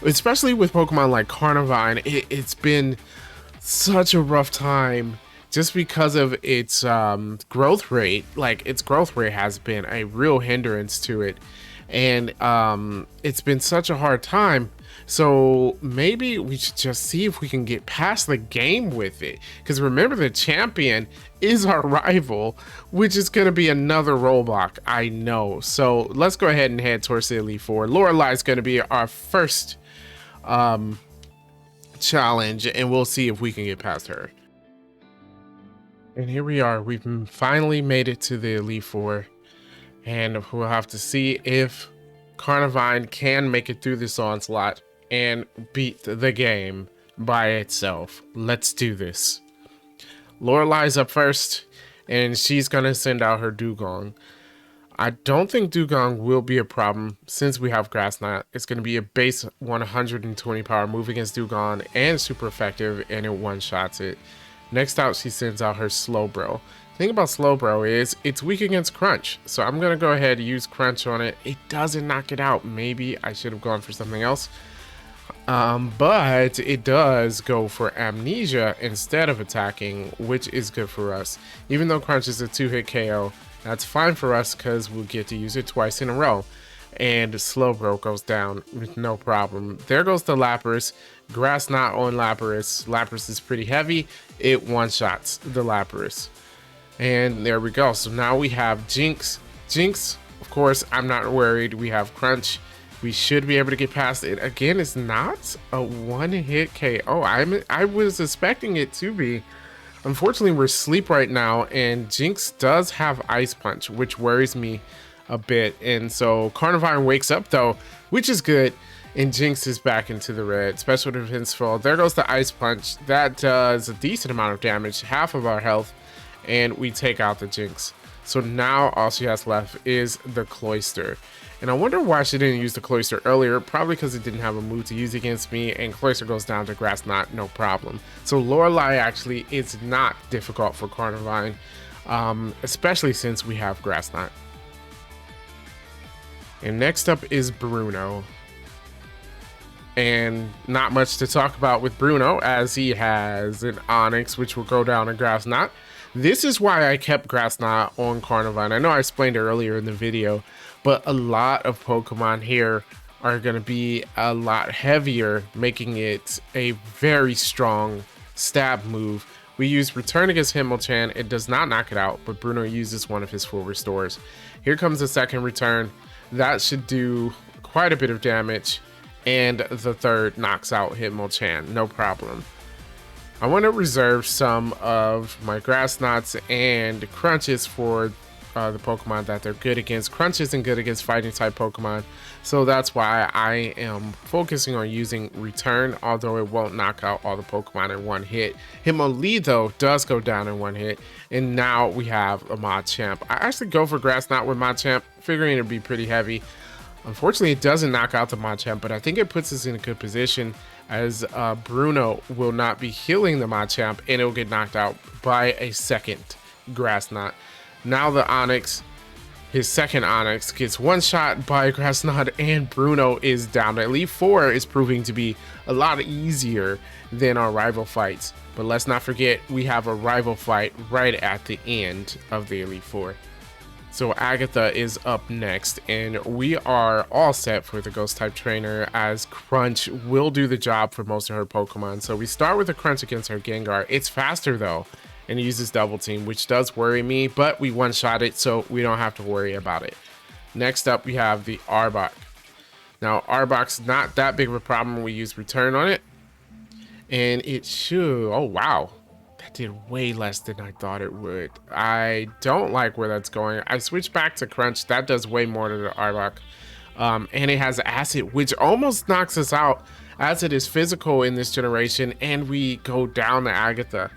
A: especially with Pokemon like Carnivine. It's been such a rough time just because of its growth rate. Like, its growth rate has been a real hindrance to it, and it's been such a hard time. So maybe we should just see if we can get past the game with it, because remember, the champion is our rival, which is going to be another roadblock, I know. So let's go ahead and head towards the Elite Four. Lorelei is going to be our first challenge, and we'll see if we can get past her. And here we are. We've finally made it to the Elite Four, and we'll have to see if Carnivine can make it through this onslaught and beat the game by itself. Let's do this. Lorelei's up first, and she's gonna send out her Dugong. I don't think Dugong will be a problem since we have Grass Knot. It's going to be a base 120 power move against Dugong and super effective, and it one-shots it. Next out, she sends out her Slowbro. The thing about Slowbro is it's weak against Crunch, so I'm going to go ahead and use Crunch on it. It doesn't knock it out. Maybe I should have gone for something else. But it does go for Amnesia instead of attacking, which is good for us. Even though Crunch is a 2-hit KO, that's fine for us because we'll get to use it twice in a row. And Slowbro goes down with no problem. There goes the Lapras. Grass Knot on Lapras. Lapras is pretty heavy. It one-shots the Lapras. And there we go. So now we have Jinx. Jinx, of course, I'm not worried. We have Crunch. We should be able to get past it. Again, it's not a one-hit KO. I was expecting it to be. Unfortunately, we're asleep right now, and Jinx does have Ice Punch, which worries me a bit. And so Carnivine wakes up though, which is good, and Jinx is back into the red. Special defense full. There goes the Ice Punch. That does a decent amount of damage, half of our health, and we take out the Jinx. So now all she has left is the Cloyster. And I wonder why she didn't use the Cloyster earlier. Probably because it didn't have a move to use against me, and Cloyster goes down to Grass Knot, no problem. So Lorelei actually is not difficult for Carnivine, especially since we have Grass Knot. And next up is Bruno. And not much to talk about with Bruno, as he has an Onix, which will go down to Grass Knot. This is why I kept Grass Knot on Carnivine. I know I explained it earlier in the video, but a lot of Pokemon here are going to be a lot heavier, making it a very strong stab move. We use Return against Hitmonchan. It does not knock it out, but Bruno uses one of his full restores. Here comes the second return. That should do quite a bit of damage, and the third knocks out Hitmonchan, no problem. I want to reserve some of my Grass Knots and Crunches for the Pokemon that they're good against. Crunch isn't good against fighting type Pokemon, so that's why I am focusing on using Return, although it won't knock out all the Pokemon in one hit. Hitmonlee though does go down in one hit, and now we have a Machamp. I actually go for Grass Knot with Machamp, figuring it'd be pretty heavy. Unfortunately, it doesn't knock out the Machamp, but I think it puts us in a good position, as Bruno will not be healing the Machamp, and it'll get knocked out by a second Grass Knot. Now the Onix, his second Onix, gets one shot by Grass Knot, and Bruno is down. Elite Four is proving to be a lot easier than our rival fights. But let's not forget, we have a rival fight right at the end of the Elite Four. So Agatha is up next, and we are all set for the Ghost type trainer, as Crunch will do the job for most of her Pokemon. So we start with a Crunch against her Gengar. It's faster though, and uses Double Team, which does worry me, but we one-shot it, so we don't have to worry about it. Next up, we have the Arbok. Now, Arbok's not that big of a problem. We use Return on it, and it should, oh wow, that did way less than I thought it would. I don't like where that's going. I switched back to Crunch. That does way more to the Arbok. And it has Acid, which almost knocks us out. Acid is physical in this generation, and we go down to Agatha.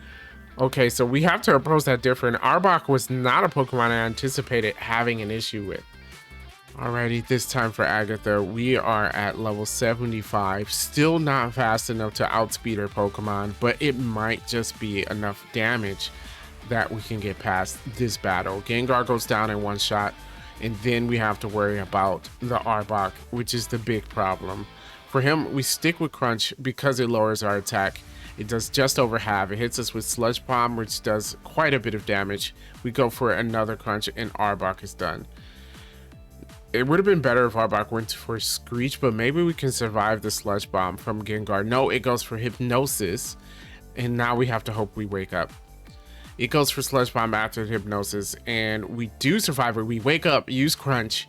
A: Okay, so we have to approach that different. Arbok was not a Pokemon I anticipated having an issue with. Alrighty, this time for Agatha, we are at level 75. Still not fast enough to outspeed her Pokemon, but it might just be enough damage that we can get past this battle. Gengar goes down in one shot, and then we have to worry about the Arbok, which is the big problem. For him, we stick with Crunch because it lowers our attack. It does just over half. It hits us with Sludge Bomb, which does quite a bit of damage. We go for another Crunch, and Arbok is done. It would have been better if Arbok went for Screech, but maybe we can survive the Sludge Bomb from Gengar. No, it goes for Hypnosis, and now we have to hope we wake up. It goes for Sludge Bomb after Hypnosis, and we do survive it. We wake up, use Crunch,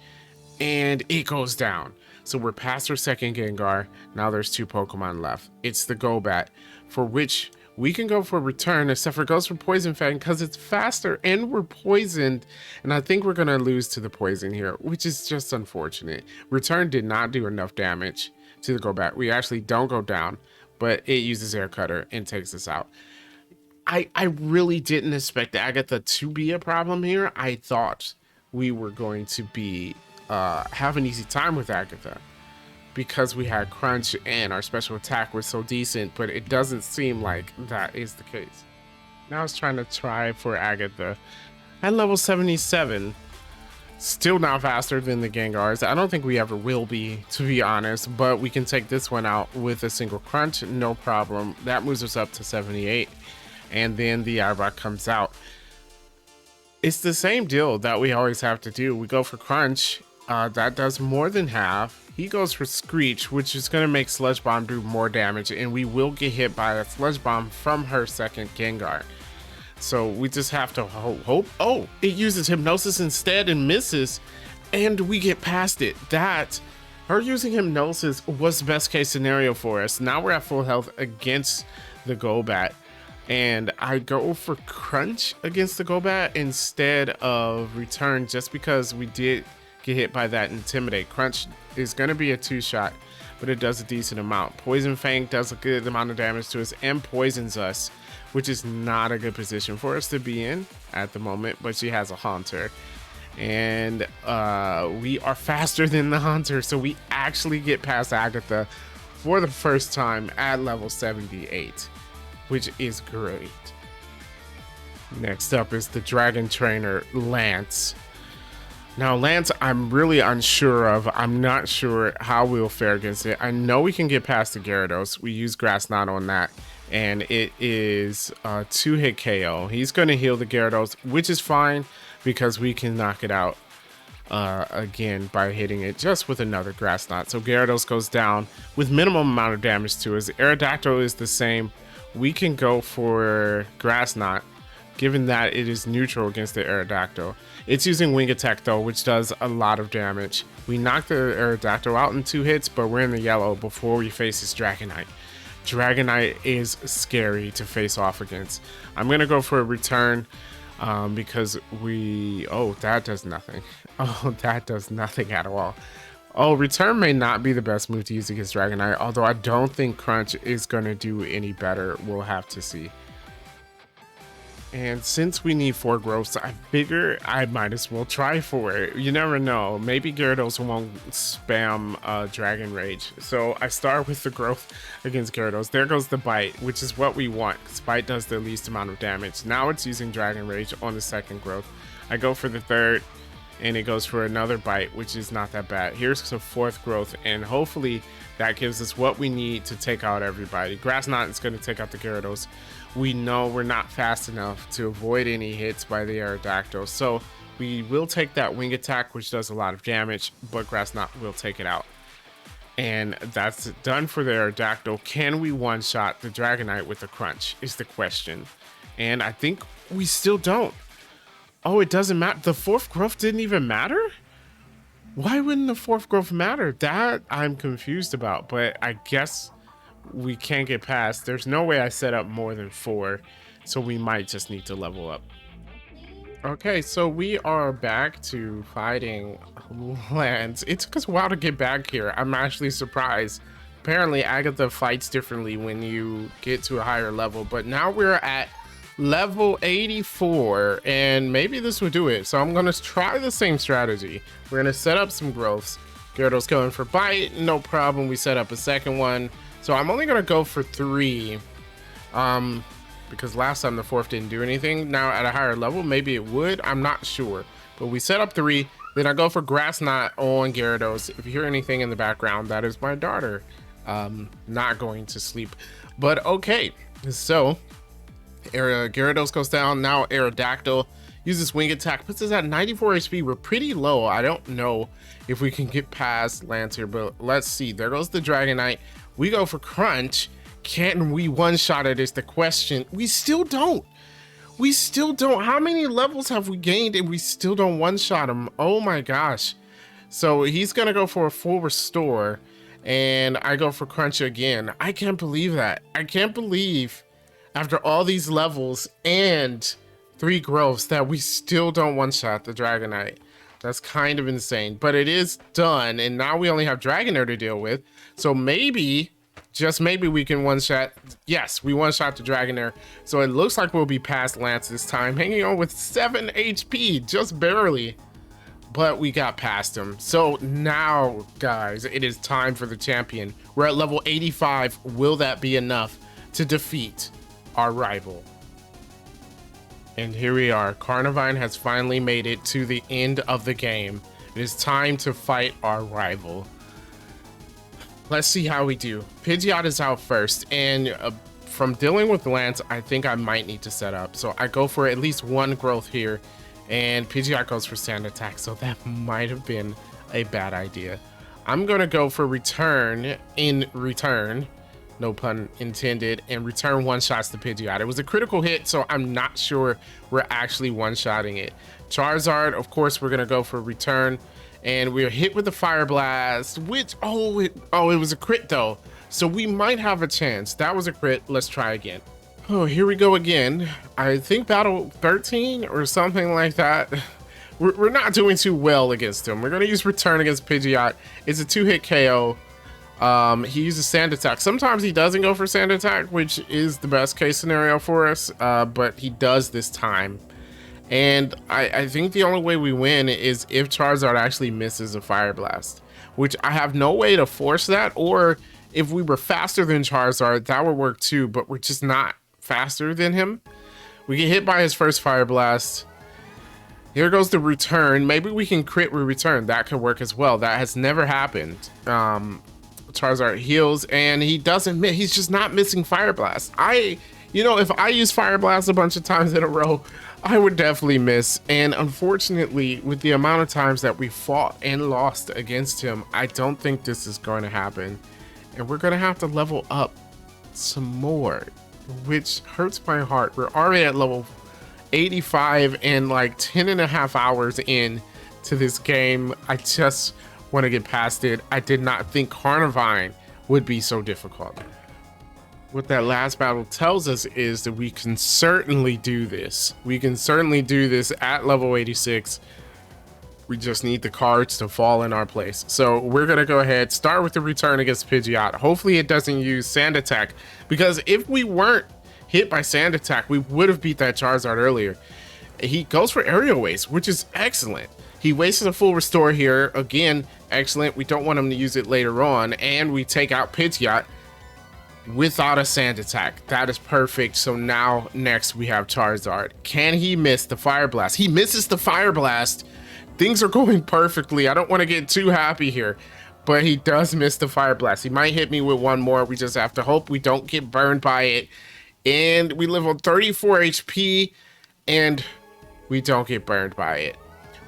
A: and it goes down. So we're past our second Gengar. Now there's 2 Pokemon left. It's the Golbat, for which we can go for Return, except for it goes for Poison Fang because it's faster and we're poisoned. And I think we're going to lose to the poison here, which is just unfortunate. Return did not do enough damage to the Golbat. We actually don't go down, but it uses Air Cutter and takes us out. I really didn't expect Agatha to be a problem here. I thought we were going to be have an easy time with Agatha because we had Crunch and our special attack was so decent, but it doesn't seem like that is the case. Now I was try for Agatha at level 77. Still not faster than the Gengars. I don't think we ever will be, to be honest, but we can take this one out with a single Crunch, no problem. That moves us up to 78, and then the Arbok comes out. It's the same deal that we always have to do. We go for Crunch. That does more than half. He goes for Screech, which is going to make Sludge Bomb do more damage, and we will get hit by a Sludge Bomb from her second Gengar. So we just have to hope. Oh, it uses Hypnosis instead and misses, and we get past it. Her using Hypnosis was the best case scenario for us. Now we're at full health against the Golbat, and I go for Crunch against the Golbat instead of Return just because we did get hit by that Intimidate. Crunch is going to be a 2-shot, but it does a decent amount. Poison Fang does a good amount of damage to us and poisons us, which is not a good position for us to be in at the moment, but she has a Haunter. And we are faster than the Haunter, so we actually get past Agatha for the first time at level 78, which is great. Next up is the Dragon Trainer, Lance. Now, Lance, I'm really unsure of. I'm not sure how we'll fare against it. I know we can get past the Gyarados. We use Grass Knot on that, and it is a 2-hit KO. He's going to heal the Gyarados, which is fine because we can knock it out again by hitting it just with another Grass Knot. So Gyarados goes down with minimum amount of damage to us. Aerodactyl is the same. We can go for Grass Knot, given that it is neutral against the Aerodactyl. It's using Wing Attack though, which does a lot of damage. We knock the Aerodactyl out in 2 hits, but we're in the yellow before we face this Dragonite. Dragonite is scary to face off against. I'm gonna go for a Return because that does nothing. Oh, that does nothing at all. Oh, Return may not be the best move to use against Dragonite, although I don't think Crunch is gonna do any better. We'll have to see. And since we need 4 growths, I figure I might as well try for it. You never know. Maybe Gyarados won't spam Dragon Rage. So I start with the growth against Gyarados. There goes the Bite, which is what we want, because Bite does the least amount of damage. Now it's using Dragon Rage on the second growth. I go for the third, and it goes for another Bite, which is not that bad. Here's the 4th growth, and hopefully that gives us what we need to take out everybody. Grass Knot is going to take out the Gyarados. We know we're not fast enough to avoid any hits by the Aerodactyl, so we will take that Wing Attack, which does a lot of damage, but Grass Knot will take it out. And that's done for the Aerodactyl. Can we one-shot the Dragonite with the Crunch is the question. And I think we still don't. Oh, it doesn't matter. The 4th growth didn't even matter? Why wouldn't the 4th growth matter? That I'm confused about, but I guess we can't get past. There's no way I set up more than 4, so we might just need to level up. Okay, so we are back to fighting Lance. It took us a while to get back here. I'm actually surprised. Apparently Agatha fights differently when you get to a higher level, but now we're at level 84, and maybe this would do it. So I'm gonna try the same strategy. We're gonna set up some growths. Gyarados going for bite, no problem. We set up a second one. So I'm only gonna go for 3, because last time the fourth didn't do anything. Now at a higher level, maybe it would, I'm not sure. But we set up 3, then I go for Grass Knot on Gyarados. If you hear anything in the background, that is my daughter not going to sleep. But okay, so Gyarados goes down. Now Aerodactyl uses Wing Attack, puts us at 94 HP. We're pretty low. I don't know if we can get past Lance here, but let's see. There goes the Dragonite. We go for Crunch. Can we one-shot it is the question. We still don't. We still don't. How many levels have we gained and we still don't one-shot him? Oh my gosh. So he's gonna go for a full restore, and I go for Crunch again. I can't believe that. I can't believe after all these levels and 3 growths that we still don't one-shot the Dragonite. That's kind of insane, but it is done, and now we only have Dragonair to deal with. So maybe, just maybe, we can one-shot. Yes, we one-shot the Dragonair. So it looks like we'll be past Lance this time, hanging on with 7 HP, just barely. But we got past him. So now, guys, it is time for the champion. We're at level 85. Will that be enough to defeat our rival? And here we are. Carnivine has finally made it to the end of the game. It is time to fight our rival. Let's see how we do. Pidgeot is out first, and from dealing with Lance, I think I might need to set up. So I go for at least 1 growth here, and Pidgeot goes for Sand Attack, so that might have been a bad idea. I'm gonna go for Return in return, no pun intended, and return one-shots to Pidgeot. It was a critical hit, so I'm not sure we're actually one-shotting it. Charizard, of course, we're gonna go for return, and we're hit with the Fire Blast, which, it was a crit though, so we might have a chance. That was a crit. Let's try again. Oh, here we go again. I think battle 13 or something like that. We're not doing too well against him. We're gonna use return against Pidgeot. It's a 2-hit KO. He uses Sand Attack. Sometimes he doesn't go for Sand Attack, which is the best case scenario for us, but he does this time. And I think the only way we win is if Charizard actually misses a Fire Blast, which I have no way to force that, or if we were faster than Charizard, that would work too, but we're just not faster than him. We get hit by his first Fire Blast. Here goes the return. Maybe we can crit with return. That could work as well. That has never happened. Charizard heals, and he doesn't miss. He's just not missing Fire Blast. If I use Fire Blast a bunch of times in a row, I would definitely miss. And unfortunately, with the amount of times that we fought and lost against him, I don't think this is going to happen. And we're going to have to level up some more, which hurts my heart. We're already at level 85 and like 10.5 hours in to this game. I just want to get past it. I did not think Carnivine would be so difficult. What that last battle tells us is that we can certainly do this. We can certainly do this at level 86. We just need the cards to fall in our place. So we're gonna go ahead, start with the return against Pidgeot. Hopefully it doesn't use Sand Attack, because if we weren't hit by Sand Attack, we would have beat that Charizard earlier. He goes for Aerial Waste, which is excellent. He wastes a full restore here. Again, excellent. We don't want him to use it later on. And we take out Pidgeot without a Sand Attack. That is perfect. So now next we have Charizard. Can he miss the Fire Blast? He misses the Fire Blast. Things are going perfectly. I don't want to get too happy here, but he does miss the Fire Blast. He might hit me with one more. We just have to hope we don't get burned by it. And we live on 34 HP and we don't get burned by it.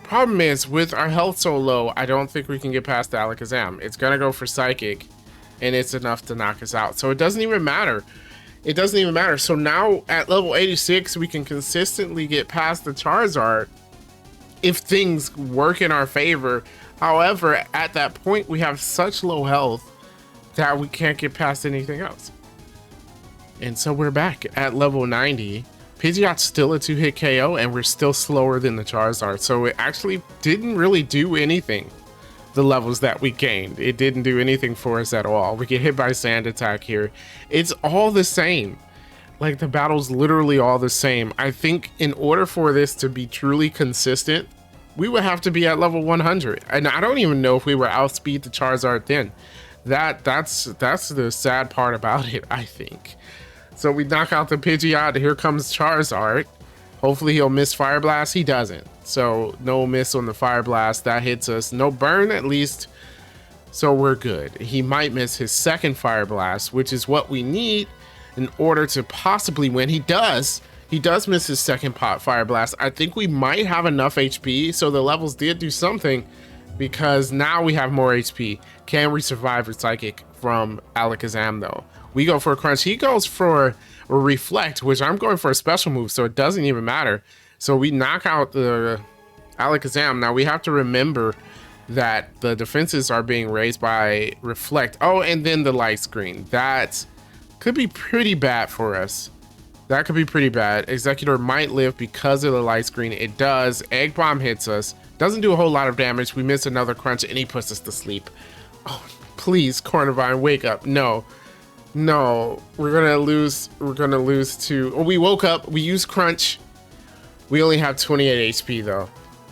A: Problem is, with our health so low, I don't think we can get past the Alakazam. It's gonna go for Psychic, and it's enough to knock us out. So it doesn't even matter. It doesn't even matter. So now at level 86, we can consistently get past the Charizard if things work in our favor. However, at that point, we have such low health that we can't get past anything else. And so we're back at level 90. Pidgeot's still a 2-hit KO, and we're still slower than the Charizard. So it actually didn't really do anything, the levels that we gained. It didn't do anything for us at all. We get hit by Sand Attack here. It's all the same. Like the battle's literally all the same. I think in order for this to be truly consistent, we would have to be at level 100. And I don't even know if we were outspeed the Charizard then. That's the sad part about it, I think. So we knock out the Pidgeot. Here comes Charizard. Hopefully he'll miss Fire Blast. He doesn't. So no miss on the Fire Blast. That hits us. No burn at least. So we're good. He might miss his second Fire Blast, which is what we need in order to possibly win. He does. He does miss his second Fire Blast. I think we might have enough HP. So the levels did do something because now we have more HP. Can we survive a Psychic from Alakazam though? We go for a Crunch. He goes for a Reflect, which I'm going for a special move, so it doesn't even matter. So we knock out the Alakazam. Now we have to remember that the defenses are being raised by Reflect. Oh, and then the Light Screen. That could be pretty bad for us. That could be pretty bad. Executor might live because of the Light Screen. It does. Egg Bomb hits us. Doesn't do a whole lot of damage. We miss another Crunch and he puts us to sleep. Oh, please, Carnivine, wake up. No. No, we're gonna lose to, oh, we woke up, we used Crunch. We only have 28 HP though.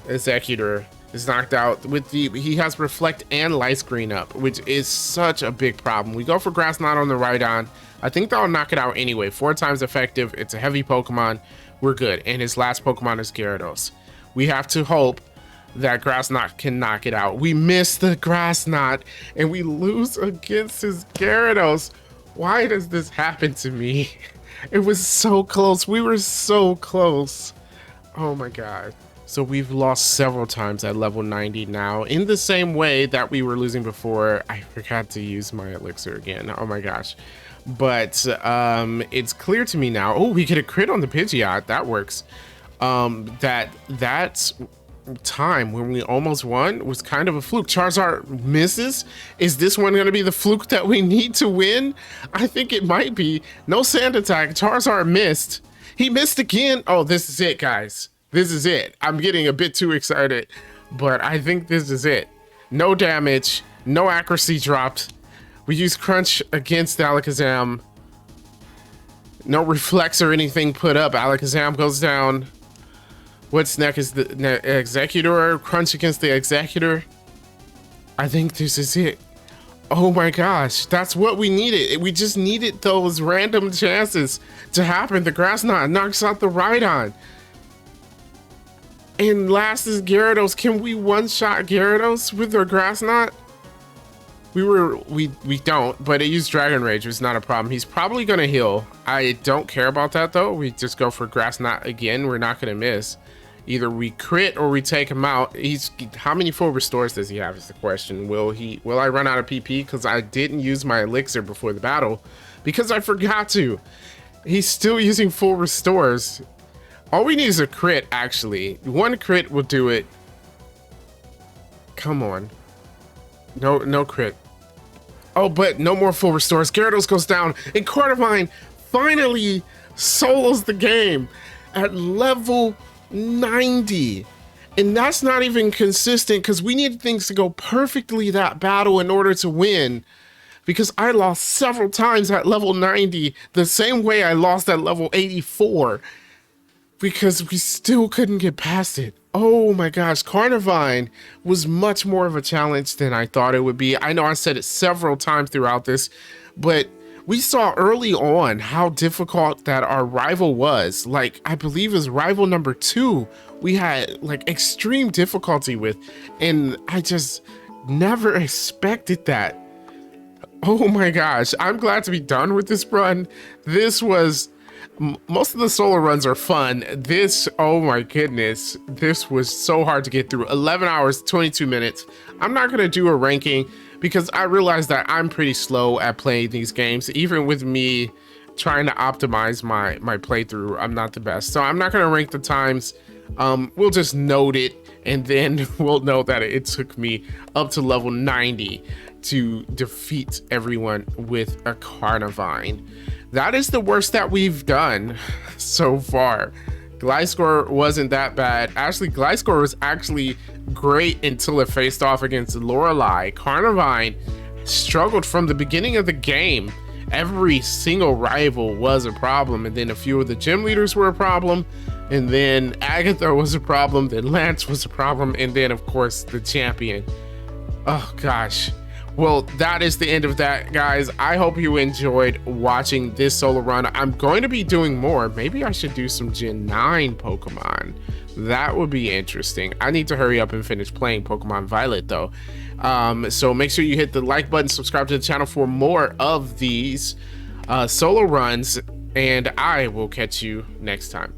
A: Executor is knocked out with he has Reflect and Light Screen up, which is such a big problem. We go for Grass Knot on the Rhydon. I think that'll knock it out anyway. 4 times effective, it's a heavy Pokemon. We're good, and his last Pokemon is Gyarados. We have to hope that Grass Knot can knock it out. We miss the Grass Knot, and we lose against his Gyarados. Why does this happen to me? It was so close. We were so close. Oh my god. So we've lost several times at level 90 now in the same way that we were losing before. I forgot to use my elixir again. Oh my gosh. But it's clear to me now. Oh, we get a crit on the Pidgeot. That works. That's time when we almost won was kind of a fluke. Charizard misses. Is this one going to be the fluke that we need to win? I think it might be. No Sand Attack. Charizard missed. He missed again. Oh, this is it, guys. This is it. I'm getting a bit too excited, but I think this is it. No damage. No accuracy dropped. We use Crunch against Alakazam. No Reflex or anything put up. Alakazam goes down. What's next is the Executor. Crunch against the Executor. I think this is it. Oh my gosh, that's what we needed. We just needed those random chances to happen. The Grass Knot knocks out the Rhydon. And last is Gyarados. Can we one-shot Gyarados with our Grass Knot? We don't, but it used Dragon Rage. It's not a problem. He's probably gonna heal. I don't care about that though. We just go for Grass Knot again. We're not gonna miss. Either we crit or we take him out. How many full restores does he have is the question. Will I run out of PP? Because I didn't use my elixir before the battle because I forgot to. He's still using full restores. All we need is a crit, actually. One crit will do it. Come on. No crit. Oh, but no more full restores. Gyarados goes down, and Carnivine finally solos the game at level 90. And that's not even consistent because we needed things to go perfectly that battle in order to win. Because I lost several times at level 90, the same way I lost at level 84. Because we still couldn't get past it. Oh my gosh, Carnivine was much more of a challenge than I thought it would be. I know I said it several times throughout this, but we saw early on how difficult that our rival was. Like, I believe his rival number 2, we had like extreme difficulty with, and I just never expected that. Oh my gosh, I'm glad to be done with this run. This was, most of the solo runs are fun. This, oh my goodness, this was so hard to get through. 11 hours, 22 minutes. I'm not gonna do a ranking because I realized that I'm pretty slow at playing these games. Even with me trying to optimize my playthrough, I'm not the best. So I'm not gonna rank the times. We'll just note it, and then we'll know that it took me up to level 90 to defeat everyone with a Carnivine. That is the worst that we've done so far. Gliscor wasn't that bad. Actually, Gliscor was actually great until it faced off against Lorelei. Carnivine struggled from the beginning of the game, every single rival was a problem, and then a few of the gym leaders were a problem, and then Agatha was a problem, then Lance was a problem, and then of course the champion. Oh gosh. Well, that is the end of that, guys. I hope you enjoyed watching this solo run. I'm going to be doing more. Maybe I should do some Gen 9 Pokemon. That would be interesting. I need to hurry up and finish playing Pokemon Violet, though. So make sure you hit the like button, subscribe to the channel for more of these solo runs, and I will catch you next time.